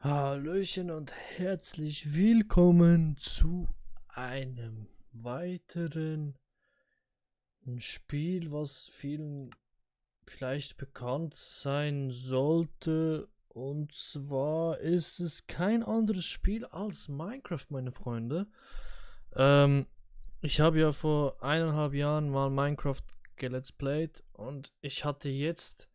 Hallöchen und herzlich willkommen zu einem weiteren Spiel, was vielen vielleicht bekannt sein sollte. Und zwar ist es kein anderes Spiel als Minecraft, meine Freunde. Ähm, Ich habe ja vor 1,5 Jahren mal Minecraft gelet's played und ich hatte jetzt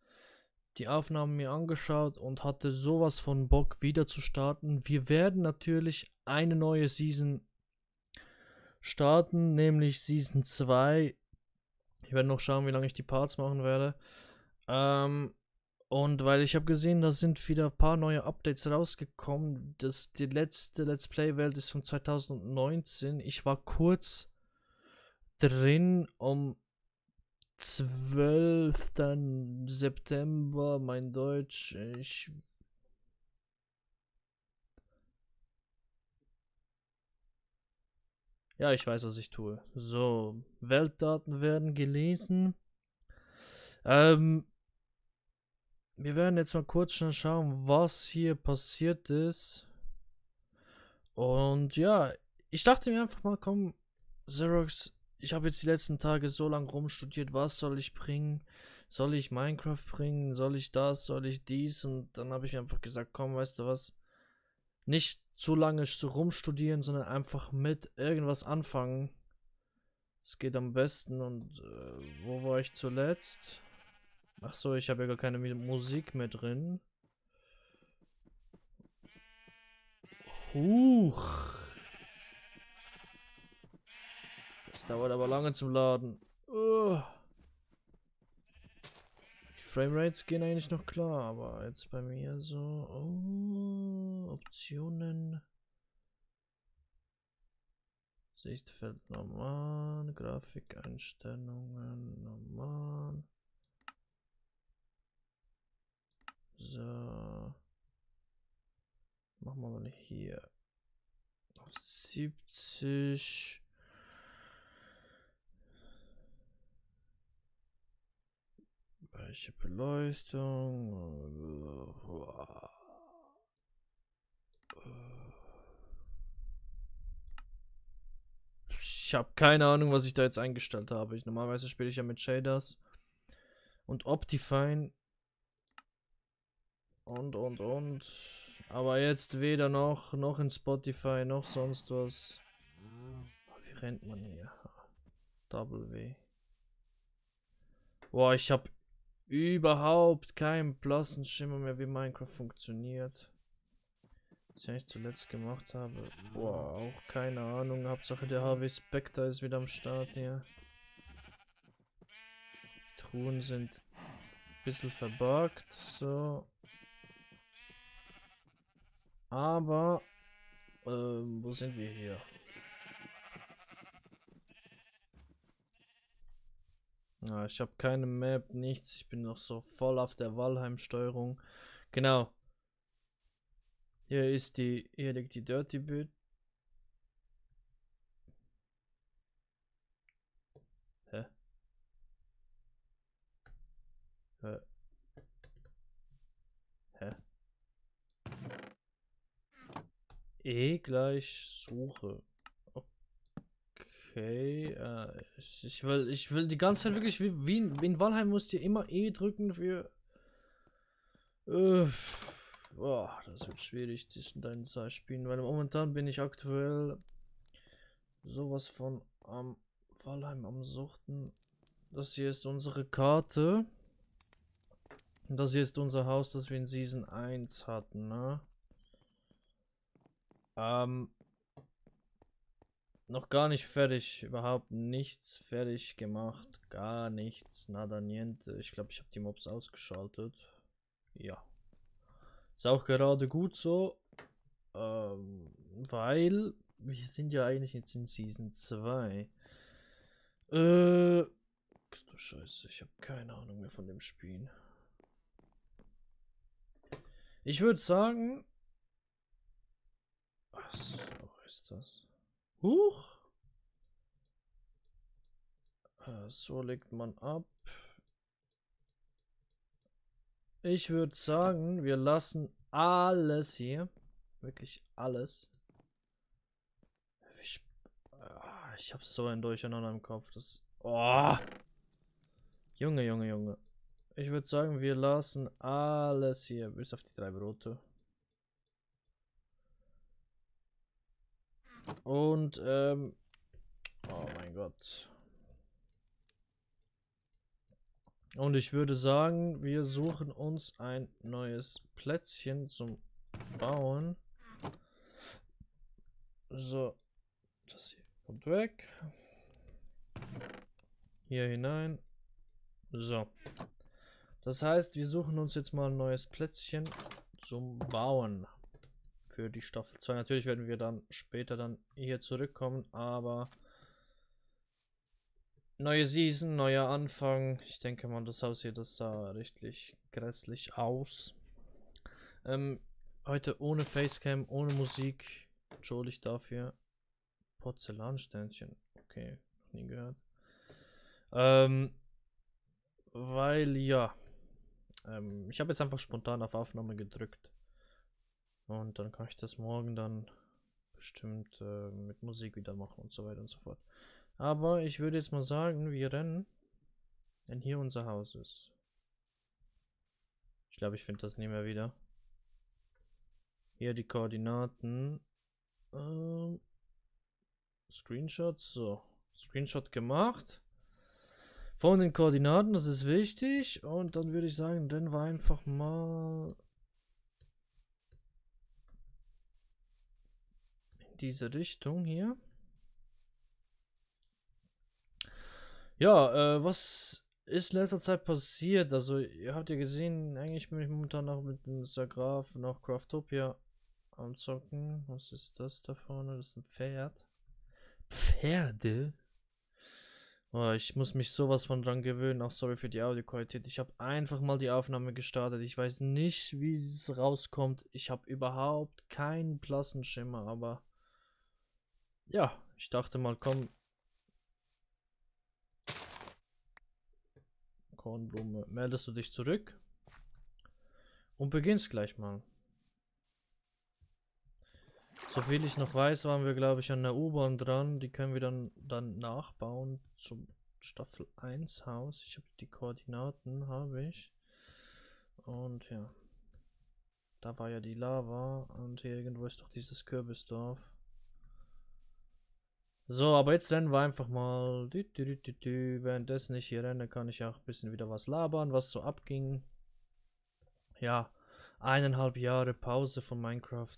die Aufnahmen mir angeschaut und hatte sowas von Bock wieder zu starten. Wir werden natürlich eine neue Season starten, nämlich Season 2. Ich werde noch schauen, wie lange ich die Parts machen werde. Ähm, und weil ich habe gesehen, da sind wieder ein paar neue Updates rausgekommen. Die letzte Let's Play-Welt ist von 2019. Ich war kurz drin, um 12. September, mein Deutsch. Ja, ich weiß, was ich tue. So, Weltdaten werden gelesen. Ähm, Wir werden jetzt mal kurz schnell schauen, was hier passiert ist. Und ja, ich dachte mir einfach mal, komm, Xerox, ich habe jetzt die letzten Tage so lange rumstudiert, was soll ich bringen? Soll ich Minecraft bringen? Soll ich das? Soll ich dies? Und dann habe ich mir einfach gesagt, komm, weißt du was? Nicht zu lange so rumstudieren, sondern einfach mit irgendwas anfangen. Es geht am besten. Und wo war ich zuletzt? Ach so, ich habe ja gar keine Musik mehr drin. Huch. Das dauert aber lange zum Laden. Die Framerates gehen eigentlich noch klar, aber jetzt bei mir so. Oh, Optionen. Sichtfeld normal. Grafikeinstellungen normal. So. Machen wir mal hier auf 70. Welche Beleuchtung? Ich habe keine Ahnung, was ich da jetzt eingestellt habe. Normalerweise spiele ich ja mit Shaders und Optifine und. Aber jetzt weder noch in Spotify, noch sonst was. Wie rennt man hier? Double W. Boah, ich habe überhaupt keinen blassen Schimmer mehr, wie Minecraft funktioniert. Was ich eigentlich zuletzt gemacht habe. Boah, auch keine Ahnung. Hauptsache der HW Spectre ist wieder am Start hier. Die Truhen sind ein bisschen verbuggt. So. Aber, wo sind wir hier? Ja, ich habe keine Map, nichts. Ich bin noch so voll auf der Valheim-Steuerung. Genau. Hier liegt die Dirty Bit. Hä? Hä? Hä? E gleich Suche. Okay, ich will die ganze Zeit wirklich, wie in Valheim musst ihr immer E drücken für. Äh, Boah, das wird schwierig zwischen deinen zwei Spielen, weil momentan bin ich aktuell sowas von am Valheim am Suchten. Das hier ist unsere Karte. Und das hier ist unser Haus, das wir in Season 1 hatten, ne? Ähm, Noch gar nicht fertig, überhaupt nichts fertig gemacht, gar nichts, nada niente. Ich glaube, ich habe die Mobs ausgeschaltet. Ja, ist auch gerade gut so, weil wir sind ja eigentlich jetzt in Season 2. Du Scheiße, ich habe keine Ahnung mehr von dem Spiel. Ich würde sagen, ach so ist das. Huch. So legt man ab. Ich würde sagen, wir lassen alles hier. Wirklich alles. Ich hab so ein Durcheinander im Kopf. Das. Oh! Junge, Junge, Junge. Ich würde sagen, wir lassen alles hier, bis auf die 3 Brote. Und, oh mein Gott. Und ich würde sagen, wir suchen uns ein neues Plätzchen zum Bauen. So. Das hier kommt weg. Hier hinein. So. Das heißt, wir suchen uns jetzt mal ein neues Plätzchen zum Bauen. Für die Staffel 2. Natürlich werden wir dann später dann hier zurückkommen, aber neue Season, neuer Anfang. Ich denke mal, das Haus hier, das sah richtig grässlich aus. Heute ohne Facecam, ohne Musik. Entschuldigt dafür. Porzellansternchen. Okay, noch nie gehört. Weil ja. Ich habe jetzt einfach spontan auf Aufnahme gedrückt. Und dann kann ich das morgen dann bestimmt mit Musik wieder machen und so weiter und so fort. Aber ich würde jetzt mal sagen, wir rennen, wenn hier unser Haus ist. Ich glaube, ich finde das nie mehr wieder. Hier die Koordinaten. Screenshot, so. Screenshot gemacht. Von den Koordinaten, das ist wichtig. Und dann würde ich sagen, rennen wir einfach mal in diese Richtung hier. Ja, was ist in letzter Zeit passiert? Also, ihr habt ja gesehen, eigentlich bin ich momentan noch mit dem Sagraf noch Craftopia am Zocken. Was ist das da vorne? Das ist ein Pferd. Pferde? Oh, ich muss mich sowas von dran gewöhnen. Auch sorry für die Audioqualität. Ich habe einfach mal die Aufnahme gestartet. Ich weiß nicht, wie es rauskommt. Ich habe überhaupt keinen blassen Schimmer, aber ja, ich dachte mal, komm. Kornblume, meldest du dich zurück und beginnst gleich mal. Soviel ich noch weiß, waren wir, glaube ich, an der U-Bahn dran. Die können wir dann nachbauen zum Staffel 1 Haus. Ich habe die Koordinaten, habe ich. Und ja. Da war ja die Lava und hier irgendwo ist doch dieses Kürbisdorf. So, aber jetzt rennen wir einfach mal. Währenddessen ich hier renne, kann ich auch ein bisschen wieder was labern, was so abging. Ja, 1,5 Jahre Pause von Minecraft.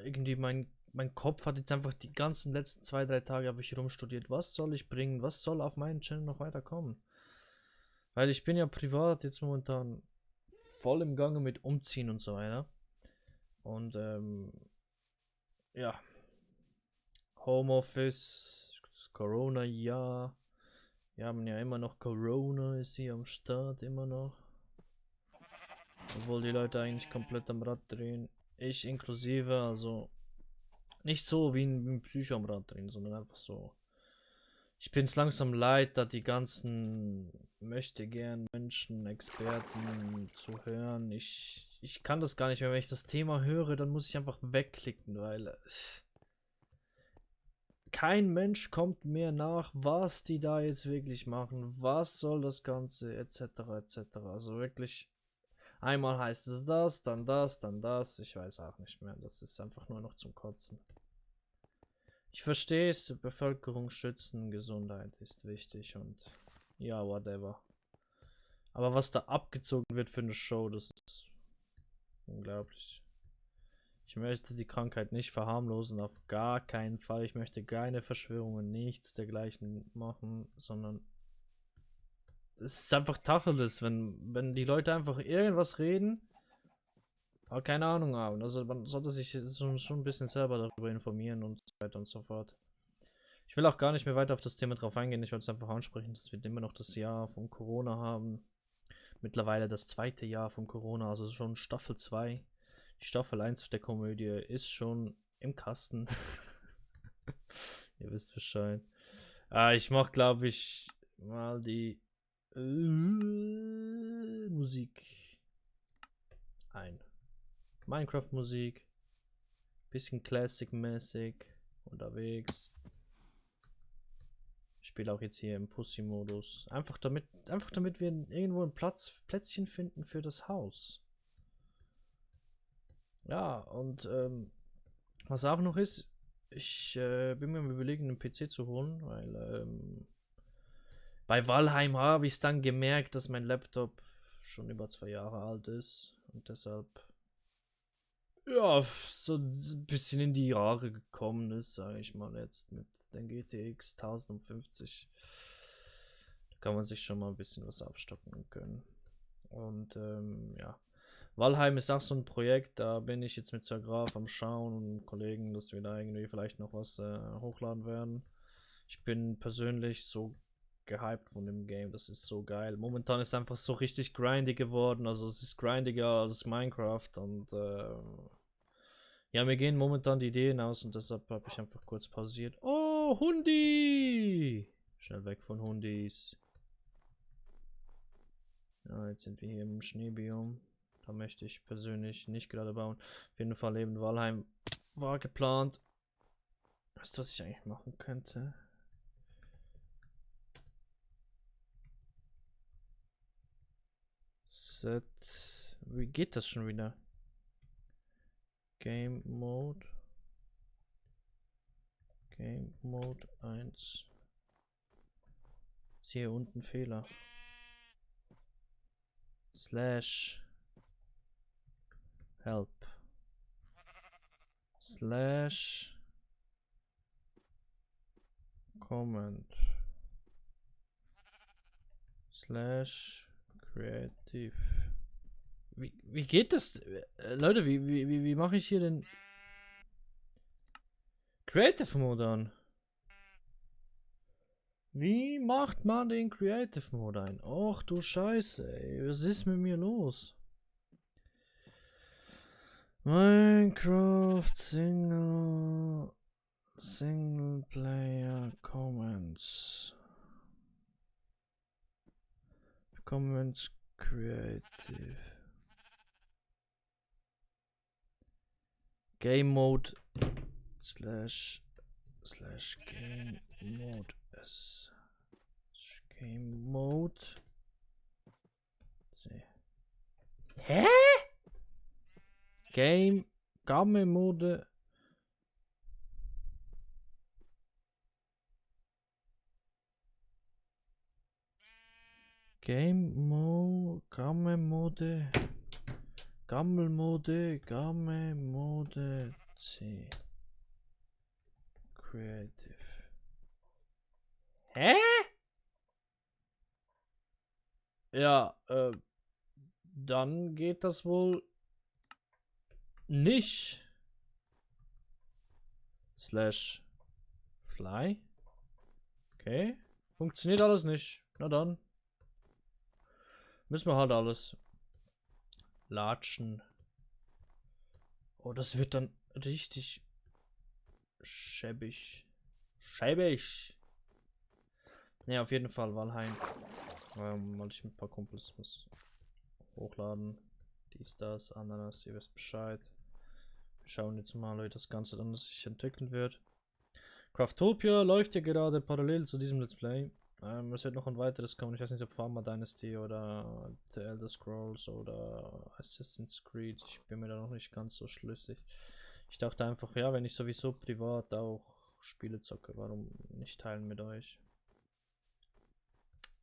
Irgendwie mein Kopf hat jetzt einfach die ganzen letzten 2, 3 Tage habe ich rumstudiert. Was soll ich bringen? Was soll auf meinen Channel noch weiterkommen? Weil ich bin ja privat jetzt momentan voll im Gange mit Umziehen und so weiter. Und ja, Homeoffice, Corona, ja. Wir haben ja immer noch Corona, ist hier am Start immer noch. Obwohl die Leute eigentlich komplett am Rad drehen. Ich inklusive, also nicht so wie ein Psycho am Rad drehen, sondern einfach so. Ich bin es langsam leid, da die ganzen möchte gern Menschen, Experten zu hören. Ich kann das gar nicht mehr. Wenn ich das Thema höre, dann muss ich einfach wegklicken, weil kein Mensch kommt mehr nach, was die da jetzt wirklich machen. Was soll das Ganze, etc. etc. Also wirklich, einmal heißt es das, dann das, dann das. Ich weiß auch nicht mehr. Das ist einfach nur noch zum Kotzen. Ich verstehe es, Bevölkerung schützen, Gesundheit ist wichtig und ja, whatever. Aber was da abgezogen wird für eine Show, das ist unglaublich. Ich möchte die Krankheit nicht verharmlosen, auf gar keinen Fall. Ich möchte keine Verschwörungen, nichts dergleichen machen, sondern es ist einfach Tacheles, wenn die Leute einfach irgendwas reden, aber keine Ahnung haben. Also man sollte sich schon ein bisschen selber darüber informieren und so weiter und so fort. Ich will auch gar nicht mehr weiter auf das Thema drauf eingehen. Ich wollte es einfach ansprechen, dass wir immer noch das Jahr von Corona haben. Mittlerweile das 2. Jahr von Corona, also schon Staffel 2. Die Staffel 1 der Komödie ist schon im Kasten. Ihr wisst Bescheid. Ich mach, glaube ich, mal die Musik ein. Minecraft-Musik. Bisschen Classic-mäßig unterwegs. Ich spiele auch jetzt hier im Pussy-Modus. Einfach damit wir irgendwo ein Plätzchen finden für das Haus. Ja, und was auch noch ist, ich bin mir am Überlegen, einen PC zu holen, weil bei Valheim habe ich es dann gemerkt, dass mein Laptop schon über 2 Jahre alt ist und deshalb ja so ein bisschen in die Jahre gekommen ist, sage ich mal jetzt mit den GTX 1050. Da kann man sich schon mal ein bisschen was aufstocken können. Und ja. Valheim ist auch so ein Projekt, da bin ich jetzt mit Sir Graf am Schauen und Kollegen, dass wir da irgendwie vielleicht noch was hochladen werden. Ich bin persönlich so gehypt von dem Game, das ist so geil. Momentan ist es einfach so richtig grindy geworden, also es ist grindiger als Minecraft und ja, mir gehen momentan die Ideen aus und deshalb habe ich einfach kurz pausiert. Oh, Hundi! Schnell weg von Hundis. Ja, jetzt sind wir hier im Schneebiom. Da möchte ich persönlich nicht gerade bauen. Auf jeden Fall eben Valheim war geplant. Weißt du, was ich eigentlich machen könnte? Set. Wie geht das schon wieder? Game Mode. Game Mode 1. Ist hier unten Fehler. Slash help. Slash comment. Slash creative. Wie geht das? Leute, wie mache ich hier den Creative Mode an? Wie macht man den Creative Mode ein? Och du Scheiße, ey. Was ist mit mir los? Minecraft Single Player Comments. Comments Creative. Game Mode slash Game Mode S. Game Mode. Hä? Game Mode. Game Mode. Gammel Mode C. Creative. Hä? Ja, dann geht das wohl nicht. Slash Fly. Okay. Funktioniert alles nicht. Na dann. Müssen wir halt alles latschen. Oh, das wird dann richtig schäbig. Schäbig. Ne, auf jeden Fall Valheim. Weil ich mit ein paar Kumpels muss hochladen. Dies, das, Ananas, ihr wisst Bescheid. Wir schauen jetzt mal, wie das Ganze dann sich entwickeln wird. Craftopia läuft ja gerade parallel zu diesem Let's Play. Es wird noch ein weiteres kommen. Ich weiß nicht, ob Pharma Dynasty oder The Elder Scrolls oder Assassin's Creed. Ich bin mir da noch nicht ganz so schlüssig. Ich dachte einfach, ja, wenn ich sowieso privat auch Spiele zocke, warum nicht teilen mit euch?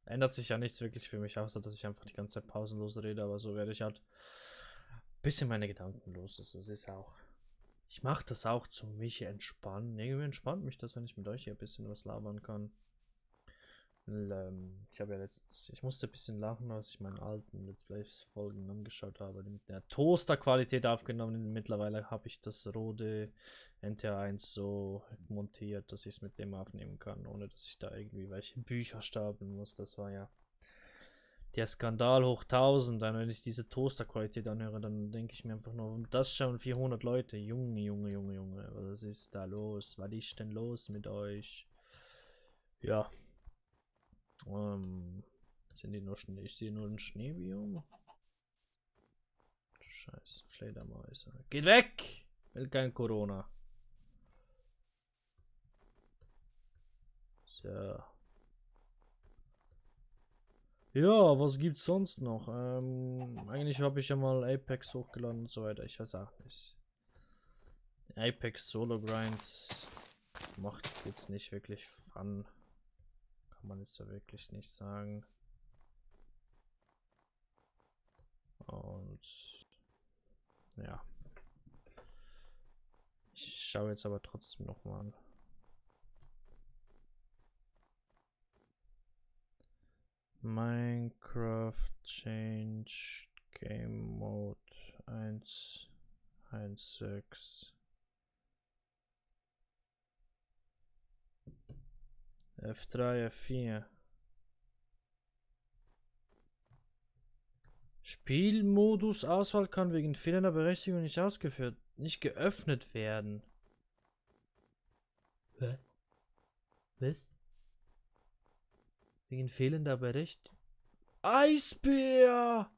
Ändert sich ja nichts wirklich für mich, außer dass ich einfach die ganze Zeit pausenlos rede, aber so werde ich halt ein bisschen meine Gedanken los. Also es ist auch. Ich mache das auch zu mich entspannen. Irgendwie entspannt mich das, wenn ich mit euch hier ein bisschen was labern kann. Ich habe ja letztens, ich musste ein bisschen lachen, als ich meinen alten Let's Plays-Folgen angeschaut habe, die mit der Toaster-Qualität aufgenommen. Mittlerweile habe ich das Rode NT1 so montiert, dass ich es mit dem aufnehmen kann, ohne dass ich da irgendwie welche Bücher stapeln muss. Das war ja der Skandal hoch 1000. Wenn ich diese Toaster-Qualität anhöre, dann denke ich mir einfach nur, und das schauen 400 Leute. Junge, was ist da los? Was ist denn los mit euch? Ja. Sind die nur Schnee? Ich sehe nur ein Schneebiom. Scheiße, Fledermäuse. Geht weg! Will kein Corona. So. Ja, was gibt's sonst noch? Eigentlich habe ich ja mal Apex hochgeladen und so weiter. Ich weiß auch nicht. Apex Solo Grind macht jetzt nicht wirklich Fun. Kann man jetzt so wirklich nicht sagen. Und ja. Ich schaue jetzt aber trotzdem noch mal an. Minecraft Change Game Mode 1.1.6 F3, F4 Spielmodus Auswahl kann wegen fehlender Berechtigung nicht geöffnet werden. Hä? Was? Wegen fehlender Berechtigung. Eisbär!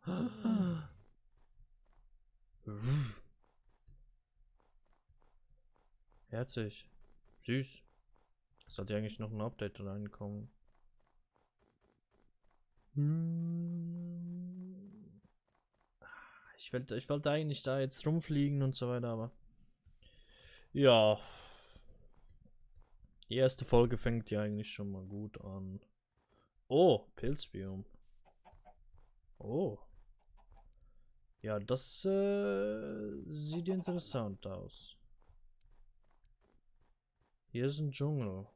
Herzig. Süß. Sollte eigentlich noch ein Update reinkommen. Ich wollte eigentlich da jetzt rumfliegen und so weiter, aber ja. Die erste Folge fängt ja eigentlich schon mal gut an. Oh, Pilzbiom. Oh. Ja, das sieht interessant aus. Hier ist ein Dschungel.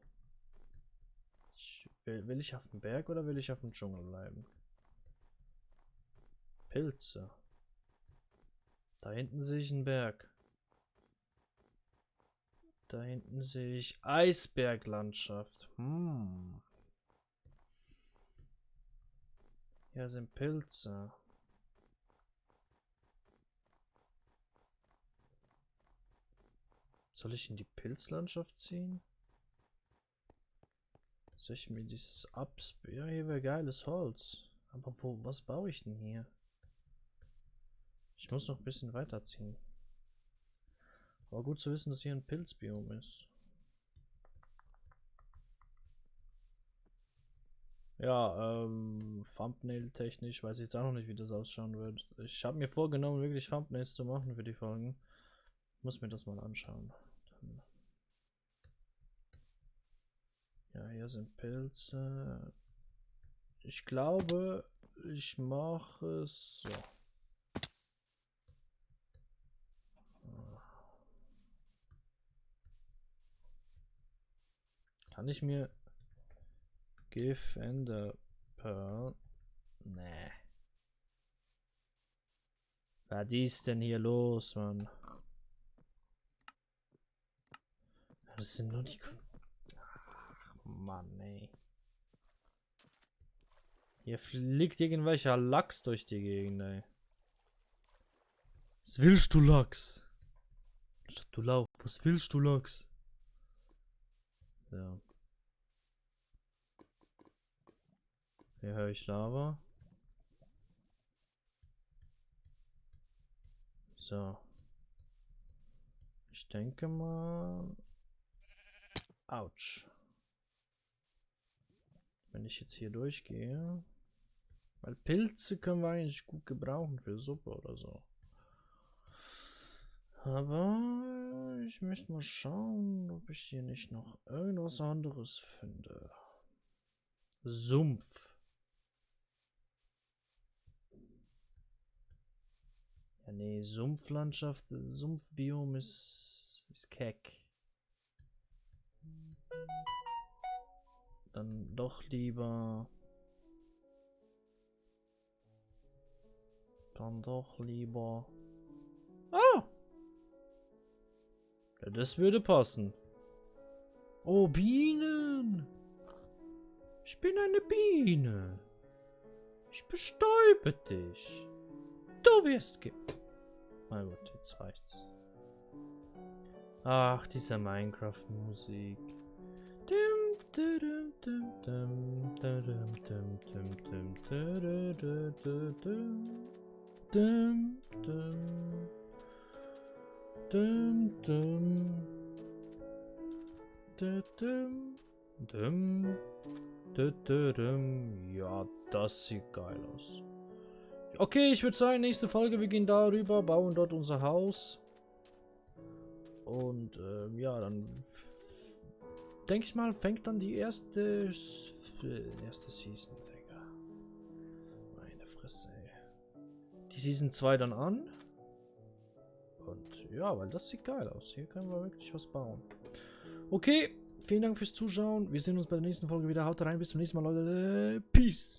Will ich auf dem Berg oder will ich auf dem Dschungel bleiben? Pilze. Da hinten sehe ich einen Berg. Da hinten sehe ich Eisberglandschaft. Hier sind Pilze. Soll ich in die Pilzlandschaft ziehen? Soll ich mir dieses Ja, hier wäre geiles Holz. Aber was baue ich denn hier? Ich muss noch ein bisschen weiterziehen. Aber gut zu wissen, dass hier ein Pilzbiom ist. Ja, Thumbnail-technisch weiß ich jetzt auch noch nicht, wie das ausschauen wird. Ich habe mir vorgenommen, wirklich Thumbnails zu machen für die Folgen. Muss mir das mal anschauen. Dann ja, hier sind Pilze. Ich glaube, ich mache es so. Kann ich mir Give Ender Pearl? Nee. Was ist denn hier los, Mann? Das sind nur die... Ach, Mann, ey. Hier fliegt irgendwelcher Lachs durch die Gegend, ey. Was willst du, Lachs? Statt du Lauch, was willst du, Lachs? Ja. Hier höre ich Lava. So. Ich denke mal... Autsch. Wenn ich jetzt hier durchgehe... Weil Pilze können wir eigentlich gut gebrauchen für Suppe oder so. Aber ich möchte mal schauen, ob ich hier nicht noch irgendwas anderes finde. Sumpf. Ja, nee, Sumpflandschaft, Sumpfbiom ist keck. Dann doch lieber... Ah! Ja, das würde passen. Oh, Bienen! Ich bin eine Biene. Ich bestäube dich. Du wirst Na gut, jetzt reicht's. Ach, diese Minecraft-Musik. Dum, dum. Dum, dum. Dum. Dum. Ja, das sieht geil aus. Okay, ich würde sagen, nächste Folge, wir gehen darüber, bauen dort unser Haus. Und ja, dann denke ich mal, fängt dann die erste Season, Digga. Meine Fresse, ey. Die Season 2 dann an. Und ja, weil das sieht geil aus. Hier können wir wirklich was bauen. Okay, vielen Dank fürs Zuschauen. Wir sehen uns bei der nächsten Folge wieder. Haut rein, bis zum nächsten Mal, Leute. Peace.